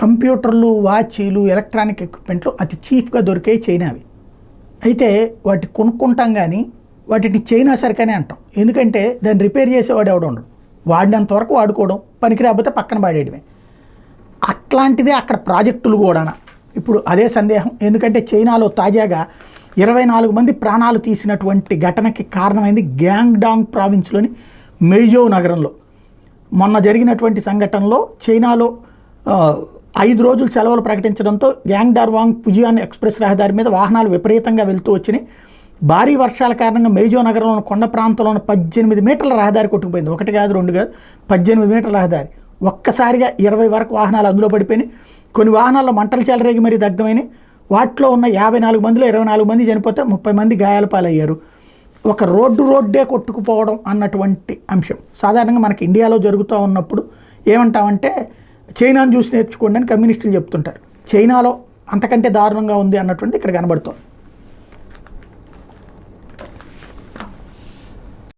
కంప్యూటర్లు, వాచీలు, ఎలక్ట్రానిక్ ఎక్విప్మెంట్లు అతి చీప్గా దొరికే చైనావి. అయితే వాటి కొనుక్కుంటాం కానీ వాటిని చైనా సరికనే అంటాం. ఎందుకంటే దాన్ని రిపేర్ చేసేవాడు ఎవడు ఉండడు. వాడినంత వరకు వాడుకోవడం, పనికి రాకపోతే పక్కన పాడేయడమే. అట్లాంటిదే అక్కడ ప్రాజెక్టులు కూడా. ఇప్పుడు అదే సందేహం. ఎందుకంటే చైనాలో తాజాగా 24 మంది ప్రాణాలు తీసినటువంటి ఘటనకి కారణమైంది గ్యాంగ్డాంగ్ ప్రావిన్స్లోని మెయిజౌ నగరంలో మొన్న జరిగినటువంటి సంఘటనలో. చైనాలో 5 రోజులు సెలవులు ప్రకటించడంతో గ్యాంగ్డార్వాంగ్ పుజియాన్ ఎక్స్ప్రెస్ రహదారి మీద వాహనాలు విపరీతంగా వెళ్తూ వచ్చినాయి. భారీ వర్షాల కారణంగా మెయిజౌ నగరంలోని కొండ ప్రాంతంలోని 18 మీటర్ల రహదారి కొట్టుకుపోయింది. 1 కాదు 2 కాదు, 18 మీటర్ల రహదారి. ఒక్కసారిగా 20 వరకు వాహనాలు అందులో పడిపోయినాయి. కొన్ని వాహనాల్లో మంటలు చెలరేగి మరీ దగ్ధమైనాయి. వాటిలో ఉన్న 54 మందిలో 24 మంది చనిపోతే 30 మంది గాయాల పాలయ్యారు. ఒక రోడ్డే కొట్టుకుపోవడం అన్నటువంటి అంశం సాధారణంగా మనకి ఇండియాలో జరుగుతూ ఉన్నప్పుడు ఏమంటామంటే చైనాను చూసి నేర్చుకోండి అని కమ్యూనిస్టులు చెప్తుంటారు. చైనాలో అంతకంటే దారుణంగా ఉంది అన్నటువంటి ఇక్కడ కనబడుతుంది.